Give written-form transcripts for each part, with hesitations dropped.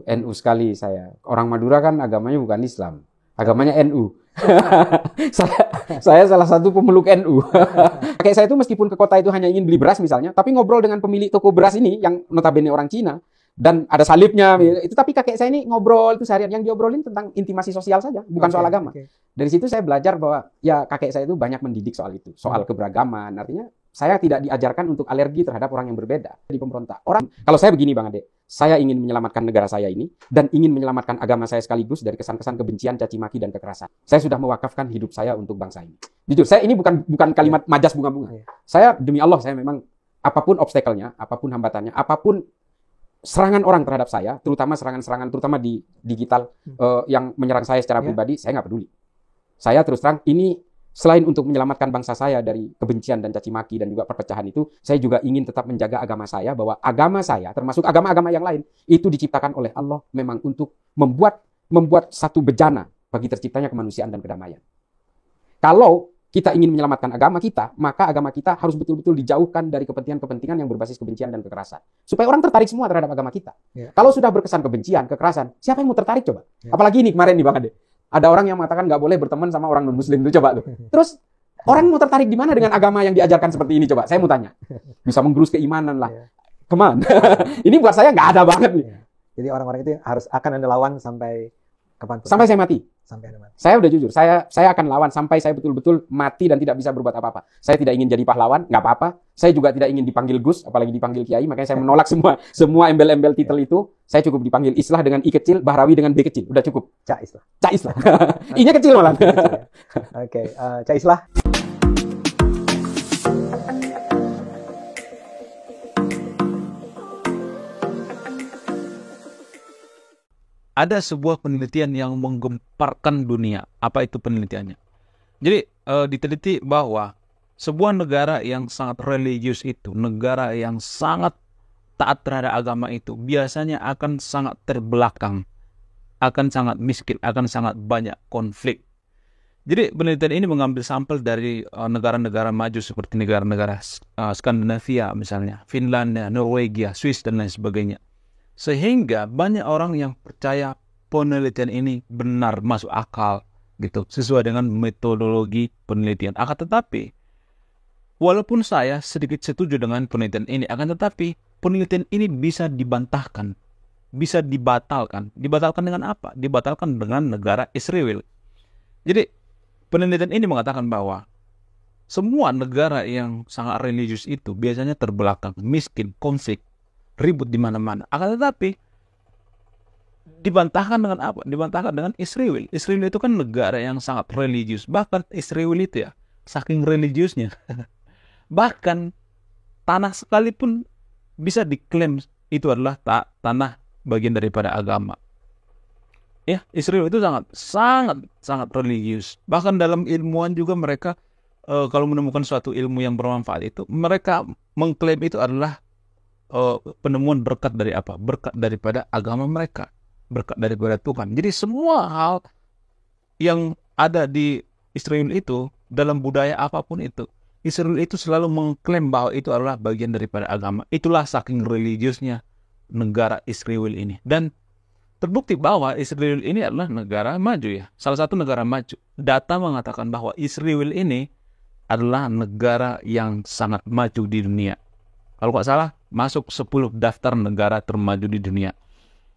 NU sekali saya. Orang Madura kan agamanya bukan Islam, agamanya NU. saya salah satu pemeluk NU. Kayak saya itu meskipun ke kota itu hanya ingin beli beras misalnya, tapi ngobrol dengan pemilik toko beras ini yang notabene orang Cina dan ada salibnya itu, tapi kakek saya ini ngobrol itu seharian, yang diobrolin tentang intimasi sosial saja, bukan soal agama. Dari situ saya belajar bahwa ya kakek saya itu banyak mendidik soal itu, soal keberagaman. Artinya saya tidak diajarkan untuk alergi terhadap orang yang berbeda di pemberontak. Kalau saya begini Bang Ade, saya ingin menyelamatkan negara saya ini dan ingin menyelamatkan agama saya sekaligus dari kesan-kesan kebencian, caci maki dan kekerasan. Saya sudah mewakafkan hidup saya untuk bangsa ini. Jujur, saya ini bukan kalimat majas bunga-bunga. Saya demi Allah, saya memang apapun obstacle-nya, apapun hambatannya, apapun serangan orang terhadap saya, terutama serangan-serangan terutama di digital yang menyerang saya secara pribadi, saya nggak peduli. Saya terus terang ini selain untuk menyelamatkan bangsa saya dari kebencian dan caci maki dan juga perpecahan itu, saya juga ingin tetap menjaga agama saya, bahwa agama saya termasuk agama-agama yang lain itu diciptakan oleh Allah memang untuk membuat satu bejana bagi terciptanya kemanusiaan dan kedamaian. Kalau kita ingin menyelamatkan agama kita, maka agama kita harus betul-betul dijauhkan dari kepentingan-kepentingan yang berbasis kebencian dan kekerasan. Supaya orang tertarik semua terhadap agama kita. Kalau sudah berkesan kebencian, kekerasan, siapa yang mau tertarik coba? Apalagi ini kemarin nih Bang Ade. Ada orang yang mengatakan nggak boleh berteman sama orang non-muslim tuh, coba tuh. Terus orang mau tertarik di mana dengan agama yang diajarkan seperti ini, coba? Saya mau tanya. Bisa menggerus keimanan lah. Kemana? Ini buat saya nggak ada banget nih. Jadi orang-orang itu harus akan Anda lawan sampai kapan? Sampai saya mati. Sampai Anda mati. Saya udah jujur, saya akan lawan sampai saya betul-betul mati dan tidak bisa berbuat apa-apa. Saya tidak ingin jadi pahlawan, nggak apa-apa. Saya juga tidak ingin dipanggil Gus, apalagi dipanggil Kiai. Makanya saya menolak semua embel-embel titel itu. Saya cukup dipanggil Islah dengan I kecil, Bahrawi dengan B kecil. Udah cukup. Cak Islah. Cak Islah. I-nya kecil malah. Oke, Cak Islah. Ada sebuah penelitian yang menggemparkan dunia. Apa itu penelitiannya? Jadi diteliti bahwa sebuah negara yang sangat religius itu, negara yang sangat taat terhadap agama itu, biasanya akan sangat terbelakang, akan sangat miskin, akan sangat banyak konflik. Jadi penelitian ini mengambil sampel dari negara-negara maju seperti negara-negara Skandinavia misalnya, Finlandia, Norwegia, Swiss dan lain sebagainya. Sehingga banyak orang yang percaya penelitian ini benar, masuk akal gitu, sesuai dengan metodologi penelitian. Akan tetapi, walaupun saya sedikit setuju dengan penelitian ini, akan tetapi penelitian ini bisa dibantahkan, bisa dibatalkan. Dibatalkan dengan apa? Dibatalkan dengan negara Israel. Jadi penelitian ini mengatakan bahwa semua negara yang sangat religius itu biasanya terbelakang, miskin, konflik, ribut di mana-mana. Akan tetapi dibantahkan dengan apa? Dibantahkan dengan Israel. Israel itu kan negara yang sangat religius. Bahkan Israel itu ya, saking religiusnya, bahkan tanah sekalipun bisa diklaim itu adalah tanah bagian daripada agama. Ya, Israel itu sangat religius. Bahkan dalam ilmuwan juga mereka kalau menemukan suatu ilmu yang bermanfaat itu, mereka mengklaim itu adalah penemuan berkat dari apa? Berkat daripada agama mereka, berkat daripada Tuhan. Jadi semua hal yang ada di Israel itu, dalam budaya apapun itu, Israel itu selalu mengklaim bahwa itu adalah bagian daripada agama. Itulah saking religiusnya negara Israel ini. Dan terbukti bahwa Israel ini adalah negara maju ya. Salah satu negara maju. Data mengatakan bahwa Israel ini adalah negara yang sangat maju di dunia. Kalau nggak salah, masuk 10 daftar negara termaju di dunia.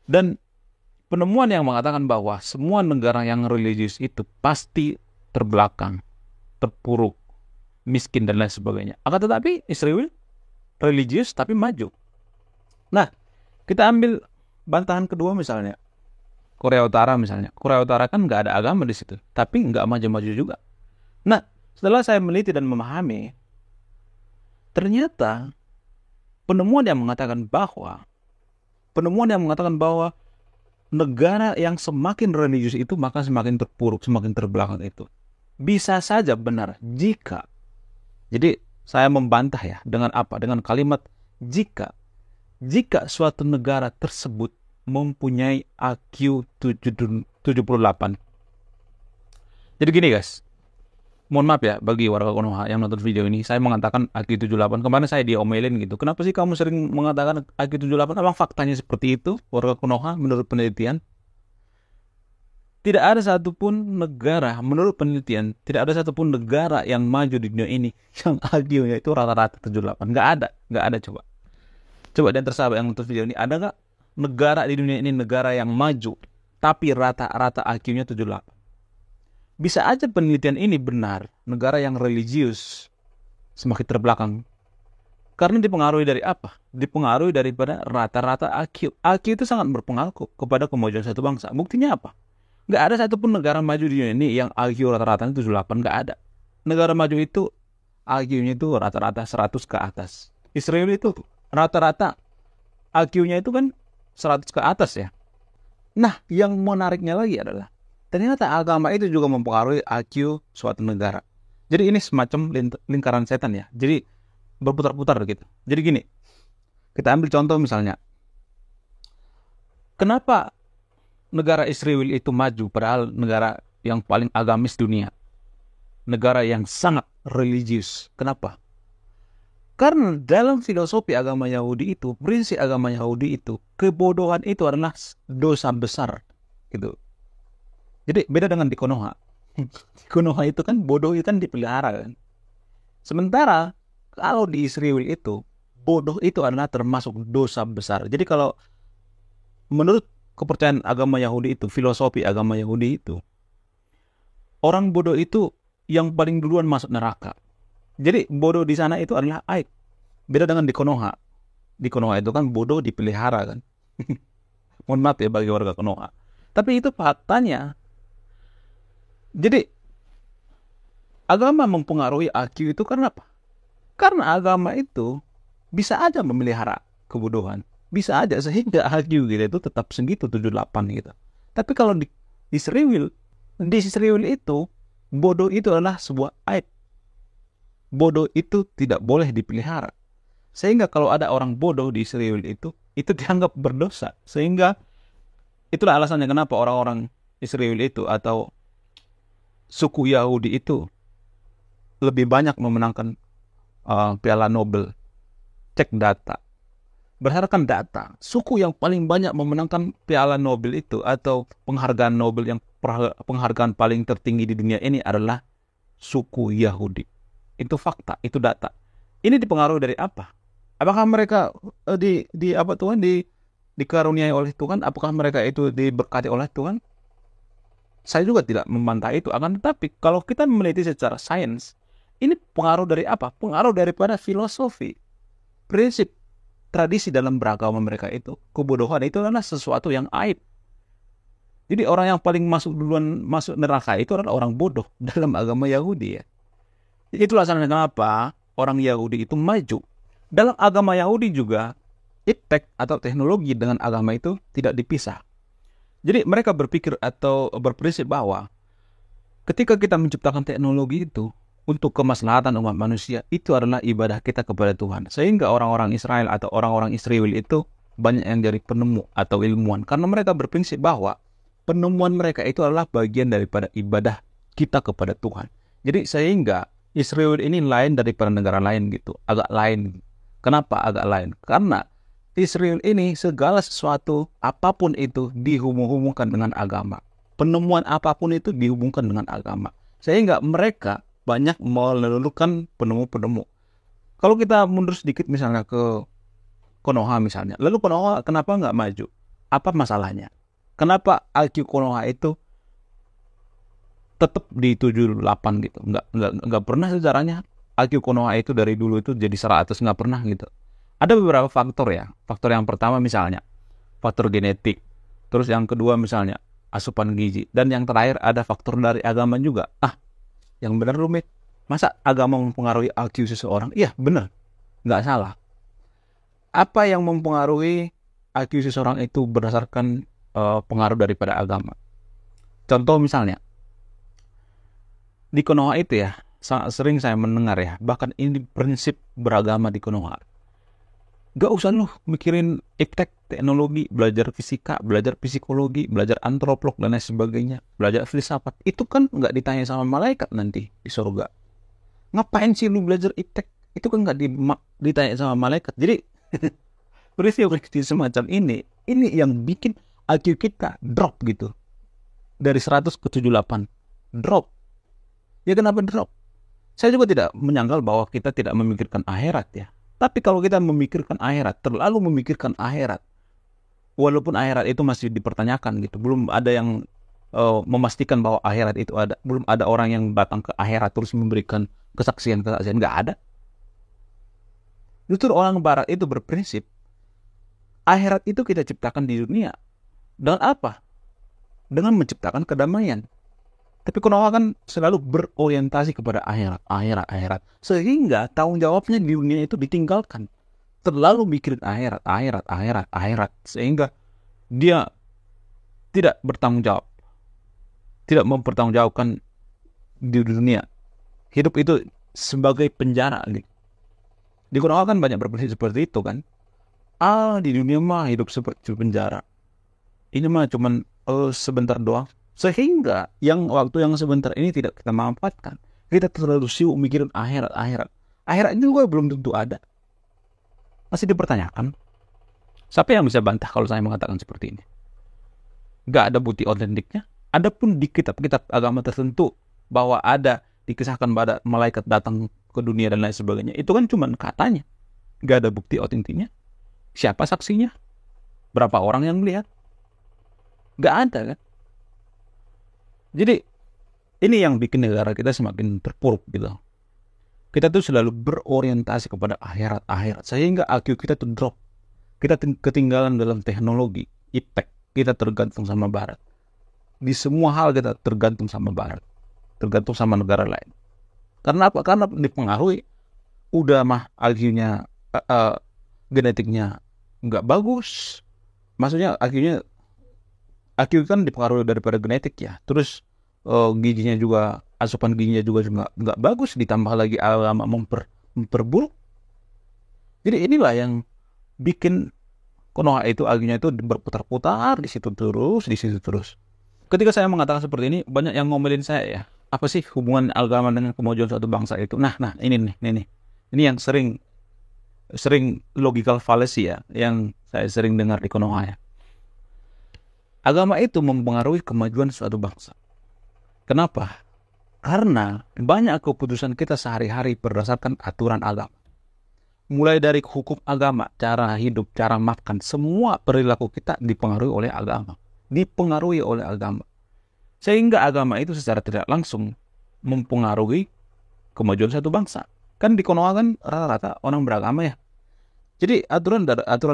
Dan penemuan yang mengatakan bahwa semua negara yang religius itu pasti terbelakang, terpuruk, miskin dan lain sebagainya. Akan tetapi Israel religius tapi maju. Nah, kita ambil bantahan kedua misalnya. Korea Utara misalnya. Korea Utara kan nggak ada agama di situ, tapi nggak maju-maju juga. Nah, setelah saya meneliti dan memahami, ternyata penemuan yang mengatakan bahwa negara yang semakin religius itu maka semakin terpuruk, semakin terbelakang itu bisa saja benar jika, jadi saya membantah ya dengan apa? Dengan kalimat jika suatu negara tersebut mempunyai IQ 78. Jadi gini guys, mohon maaf ya bagi warga Konoha yang nonton video ini, saya mengatakan IQ78. Kemarin saya diomelin gitu. Kenapa sih kamu sering mengatakan IQ78? Emang faktanya seperti itu, warga Konoha, menurut penelitian? Tidak ada satupun negara, menurut penelitian, tidak ada satupun negara yang maju di dunia ini yang IQ-nya itu rata-rata 78. Nggak ada coba. Coba dan tersahabat yang nonton video ini, ada nggak negara di dunia ini, negara yang maju, tapi rata-rata IQ-nya 78? Bisa aja penelitian ini benar, negara yang religius semakin terbelakang. Karena dipengaruhi dari apa? Dipengaruhi daripada rata-rata IQ. IQ itu sangat berpengaruh kepada kemajuan satu bangsa. Buktinya apa? Nggak ada satupun negara maju di dunia ini yang IQ rata-ratanya 78. Nggak ada. Negara maju itu IQ-nya itu rata-rata 100 ke atas. Israel itu rata-rata IQ-nya itu kan 100 ke atas ya. Nah, yang menariknya lagi adalah ternyata agama itu juga mempengaruhi IQ suatu negara. Jadi ini semacam lingkaran setan ya. Jadi berputar-putar gitu. Jadi gini, kita ambil contoh misalnya. Kenapa negara Israel itu maju padahal negara yang paling agamis dunia? Negara yang sangat religius. Kenapa? Karena dalam filosofi agama Yahudi itu, prinsip agama Yahudi itu, kebodohan itu adalah dosa besar gitu. Jadi beda dengan di Konoha. Di Konoha itu kan bodoh itu kan dipelihara kan. Sementara kalau di Israel itu, bodoh itu adalah termasuk dosa besar. Jadi kalau menurut kepercayaan agama Yahudi itu, filosofi agama Yahudi itu, orang bodoh itu yang paling duluan masuk neraka. Jadi bodoh di sana itu adalah aib. Beda dengan di Konoha. Di Konoha itu kan bodoh dipelihara kan. Mohon maaf ya bagi warga Konoha. Tapi itu faktanya. Jadi agama mempengaruhi IQ itu karena apa? Karena agama itu bisa aja memelihara kebodohan. Bisa aja sehingga IQ gitu itu tetap segitu 78 gitu. Tapi kalau di Israel itu bodoh itu adalah sebuah aib. Bodoh itu tidak boleh dipelihara. Sehingga kalau ada orang bodoh di Israel itu dianggap berdosa. Sehingga itulah alasannya kenapa orang-orang Israel itu atau suku Yahudi itu lebih banyak memenangkan Piala Nobel. Cek data. Berdasarkan data, suku yang paling banyak memenangkan Piala Nobel itu atau penghargaan Nobel yang penghargaan paling tertinggi di dunia ini adalah suku Yahudi. Itu fakta, itu data. Ini dipengaruhi dari apa? Apakah mereka dikaruniai oleh Tuhan? Apakah mereka itu diberkati oleh Tuhan? Saya juga tidak membantah itu. Akan tetapi kalau kita meneliti secara sains, ini pengaruh dari apa? Pengaruh daripada filosofi, prinsip, tradisi dalam beragama mereka itu. Kebodohan itu adalah sesuatu yang aib. Jadi orang yang paling duluan masuk neraka itu adalah orang bodoh dalam agama Yahudi ya. Itulah alasannya kenapa orang Yahudi itu maju. Dalam agama Yahudi juga, iptek atau teknologi dengan agama itu tidak dipisah. Jadi mereka berpikir atau berprinsip bahwa ketika kita menciptakan teknologi itu untuk kemaslahatan umat manusia, itu adalah ibadah kita kepada Tuhan. Sehingga orang-orang Israel atau orang-orang Israel itu banyak yang jadi penemu atau ilmuwan. Karena mereka berprinsip bahwa penemuan mereka itu adalah bagian daripada ibadah kita kepada Tuhan. Jadi sehingga Israel ini lain daripada negara lain gitu. Agak lain. Kenapa agak lain? Karena Israel ini segala sesuatu apapun itu dihubung-hubungkan dengan agama. Penemuan apapun itu dihubungkan dengan agama. Sehingga mereka banyak melulukan penemu-penemu. Kalau kita mundur sedikit misalnya ke Konoha misalnya. Lalu Konoha kenapa nggak maju? Apa masalahnya? Kenapa IQ Konoha itu tetap di 78 gitu? Nggak pernah sejarahnya IQ Konoha itu dari dulu itu jadi 100, nggak pernah gitu. Ada beberapa faktor ya. Faktor yang pertama misalnya faktor genetik. Terus yang kedua misalnya asupan gizi. Dan yang terakhir ada faktor dari agama juga. Yang benar rumit. Masa agama mempengaruhi IQ seseorang? Iya benar. Nggak salah. Apa yang mempengaruhi IQ seseorang itu berdasarkan pengaruh daripada agama? Contoh misalnya. Di Konoha itu ya. Sangat sering saya mendengar ya. Bahkan ini prinsip beragama di Konoha. Gak usah lu mikirin iptek, teknologi, belajar fisika, belajar psikologi, belajar antropolog dan lain sebagainya, belajar filsafat. Itu kan nggak ditanya sama malaikat nanti di surga. Ngapain sih lu belajar iptek? Itu kan nggak ditanya sama malaikat. Jadi peristiwa semacam ini yang bikin IQ kita drop gitu. Dari 100 ke 78. Drop. Ya kenapa drop? Saya juga tidak menyangkal bahwa kita tidak memikirkan akhirat ya. Tapi kalau kita memikirkan akhirat, terlalu memikirkan akhirat, walaupun akhirat itu masih dipertanyakan gitu, belum ada yang memastikan bahwa akhirat itu ada, belum ada orang yang datang ke akhirat terus memberikan kesaksian, nggak ada. Justru orang Barat itu berprinsip, akhirat itu kita ciptakan di dunia. Dengan apa? Dengan menciptakan kedamaian. Tapi Konoha kan selalu berorientasi kepada akhirat. Sehingga tanggung jawabnya di dunia itu ditinggalkan. Terlalu mikirin akhirat. Sehingga dia tidak bertanggung jawab. Tidak mempertanggungjawabkan di dunia. Hidup itu sebagai penjara. Di Konoha kan banyak berprinsip seperti itu kan. Di dunia mah hidup seperti penjara. Ini mah cuman sebentar doang. Sehingga waktu yang sebentar ini tidak kita manfaatkan. Kita terlalu sibuk mikirin akhirat. Akhirat itu juga belum tentu ada. Masih dipertanyakan. Siapa yang bisa bantah kalau saya mengatakan seperti ini? Gak ada bukti otentiknya. Adapun di kitab-kitab agama tertentu bahwa ada dikisahkan pada malaikat datang ke dunia dan lain sebagainya. Itu kan cuma katanya. Gak ada bukti otentiknya. Siapa saksinya? Berapa orang yang melihat? Gak ada kan? Jadi ini yang bikin negara kita semakin terpuruk gitu. Kita tuh selalu berorientasi kepada akhirat. Sehingga IQ kita tuh drop. Kita ketinggalan dalam teknologi, iptek. Kita tergantung sama Barat. Di semua hal kita tergantung sama Barat. Tergantung sama negara lain. Karena apa? Karena dipengaruhi. Udah mah IQ-nya, genetiknya nggak bagus. Maksudnya IQ kan dipengaruhi daripada genetik ya. Terus gizinya juga, asupan gizinya juga nggak bagus. Ditambah lagi agama memperburuk. Jadi inilah yang bikin Konoha itu IQ-nya itu berputar-putar di situ terus. Ketika saya mengatakan seperti ini, banyak yang ngomelin saya ya. Apa sih hubungan agama dengan kemajuan suatu bangsa itu? Nah, ini nih. Ini yang sering logical fallacy ya, yang saya sering dengar di Konoha ya. Agama itu mempengaruhi kemajuan suatu bangsa. Kenapa? Karena banyak keputusan kita sehari-hari berdasarkan aturan agama. Mulai dari hukum agama, cara hidup, cara makan, semua perilaku kita dipengaruhi oleh agama. Sehingga agama itu secara tidak langsung mempengaruhi kemajuan suatu bangsa. Kan di Konoha kan rata-rata orang beragama ya. Jadi aturan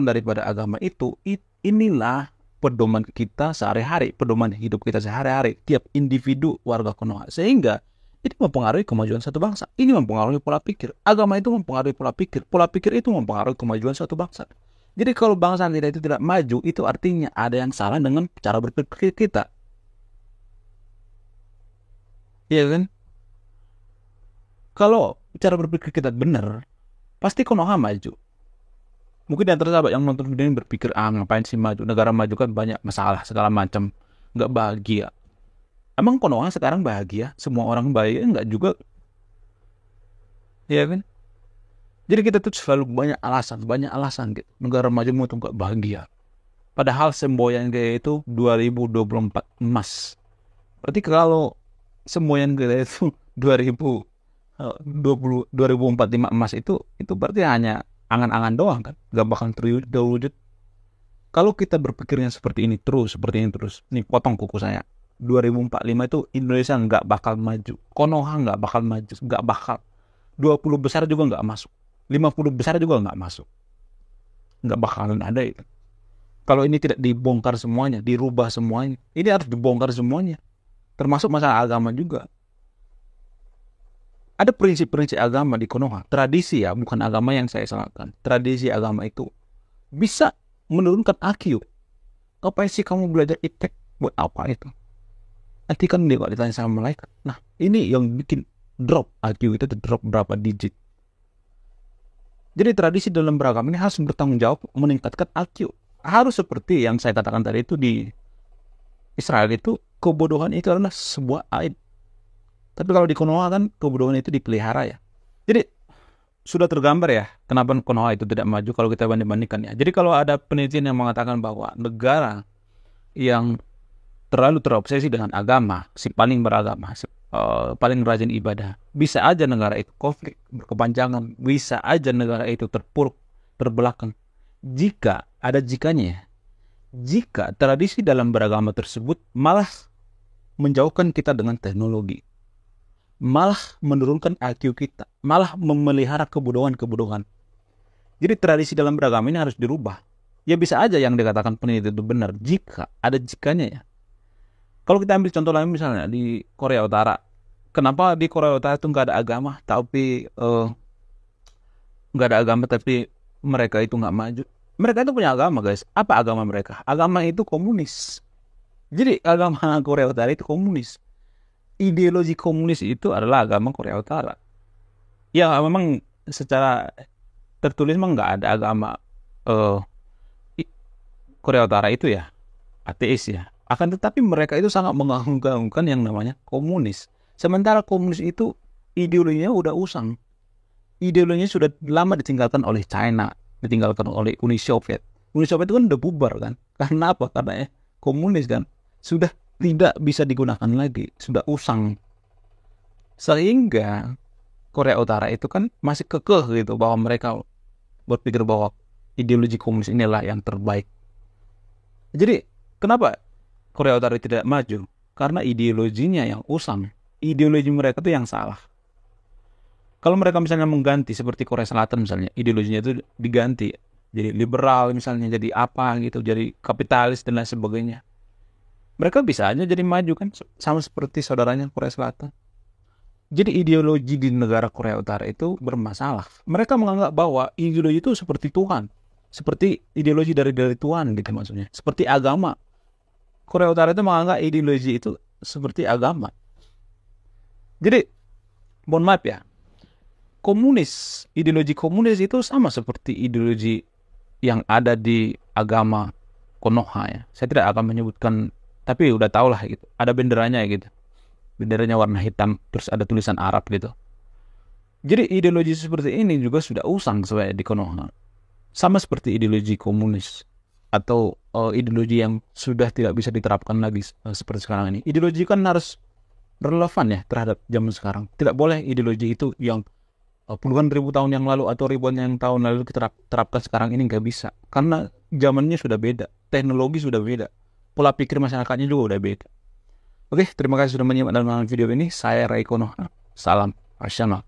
daripada agama itu inilah pedoman kita sehari-hari, pedoman hidup kita sehari-hari, tiap individu warga Konoha. Sehingga ini mempengaruhi kemajuan satu bangsa. Ini mempengaruhi pola pikir. Agama itu mempengaruhi pola pikir. Pola pikir itu mempengaruhi kemajuan suatu bangsa. Jadi kalau bangsa itu tidak maju, itu artinya ada yang salah dengan cara berpikir kita. Iya kan? Kalau cara berpikir kita benar, pasti Konoha maju. Mungkin yang tersahabat yang nonton video ini berpikir, ngapain sih maju? Negara maju kan banyak masalah segala macam, nggak bahagia. Emang Konoha sekarang bahagia? Semua orang bahagia? Nggak juga. Iya kan? Jadi kita tuh selalu banyak alasan gitu. Negara maju mau tuh nggak bahagia. Padahal semboyan gaya itu 2024 emas. Berarti kalau semboyan gaya itu 2045 emas itu berarti hanya angan-angan doang kan, gak bakal terwujud. Kalau kita berpikirnya seperti ini terus, nih potong kuku saya. 2045 itu Indonesia nggak bakal maju, Konoha nggak bakal maju, nggak bakal. 20 besar juga nggak masuk, 50 besar juga nggak masuk, nggak bakalan ada itu. Kalau ini tidak dibongkar semuanya, dirubah semuanya, ini harus dibongkar semuanya, termasuk masalah agama juga. Ada prinsip-prinsip agama di Konoha, tradisi ya, bukan agama yang saya salahkan. Tradisi agama itu bisa menurunkan IQ. Apa sih kamu belajar iptek? Buat apa itu? Nanti kan dia ditanya sama malaikat. Nah, ini yang bikin drop IQ itu drop berapa digit. Jadi tradisi dalam beragama ini harus bertanggung jawab meningkatkan IQ. Harus seperti yang saya katakan tadi itu di Israel itu, kebodohan itu adalah sebuah aib. Tapi kalau di Konoha kan kebodohan itu dipelihara ya. Jadi sudah tergambar ya kenapa Konoha itu tidak maju kalau kita banding-bandingkan ya. Jadi kalau ada penelitian yang mengatakan bahwa negara yang terlalu terobsesi dengan agama, si paling beragama, paling rajin ibadah, bisa aja negara itu konflik berkepanjangan, bisa aja negara itu terpuruk, terbelakang. Jika ada jikanya ya, jika tradisi dalam beragama tersebut malah menjauhkan kita dengan teknologi, malah menurunkan IQ kita, malah memelihara kebodohan-kebodohan. Jadi tradisi dalam beragama ini harus dirubah. Ya bisa aja yang dikatakan peneliti itu benar, jika ada jikanya ya. Kalau kita ambil contoh lain misalnya di Korea Utara, kenapa di Korea Utara itu nggak ada agama, tapi nggak ada agama tapi mereka itu nggak maju? Mereka itu punya agama guys. Apa agama mereka? Agama itu komunis. Jadi agama Korea Utara itu komunis. Ideologi komunis itu adalah agama Korea Utara. Ya memang secara tertulis memang nggak ada agama Korea Utara itu ya, ateis ya. Akan tetapi mereka itu sangat mengagung-agungkan yang namanya komunis. Sementara komunis itu ideologinya udah usang. Ideologinya sudah lama ditinggalkan oleh China, ditinggalkan oleh Uni Soviet. Uni Soviet itu kan udah bubar kan. Karena apa? Karena komunis kan sudah tidak bisa digunakan lagi, sudah usang. Sehingga Korea Utara itu kan masih kekeh gitu bahwa mereka berpikir bahwa ideologi komunis inilah yang terbaik. Jadi kenapa Korea Utara tidak maju? Karena ideologinya yang usang. Ideologi mereka itu yang salah. Kalau mereka misalnya mengganti seperti Korea Selatan misalnya, ideologinya itu diganti jadi liberal misalnya, jadi apa gitu, jadi kapitalis dan lain sebagainya, mereka bisa aja jadi maju kan, sama seperti saudaranya Korea Selatan. Jadi ideologi di negara Korea Utara itu bermasalah. Mereka menganggap bahwa ideologi itu seperti Tuhan, seperti ideologi dari Tuhan gitu maksudnya, seperti agama. Korea Utara itu menganggap ideologi itu seperti agama. Jadi, mohon maaf ya, komunis, ideologi komunis itu sama seperti ideologi yang ada di agama Konoha ya. Saya tidak akan menyebutkan, tapi udah tau lah gitu. Ada benderanya gitu. Benderanya warna hitam, terus ada tulisan Arab gitu. Jadi ideologi seperti ini juga sudah usang sebenarnya di Konoha. Sama seperti ideologi komunis atau ideologi yang sudah tidak bisa diterapkan lagi seperti sekarang ini. Ideologi kan harus relevan ya terhadap zaman sekarang. Tidak boleh ideologi itu yang puluhan ribu tahun yang lalu atau ribuan yang tahun lalu kita terapkan sekarang ini, nggak bisa. Karena zamannya sudah beda, teknologi sudah beda, pola pikir masyarakatnya juga udah beda. Oke, terima kasih sudah menyimak dalam video ini. Saya Ray Konoha. Salam rasional.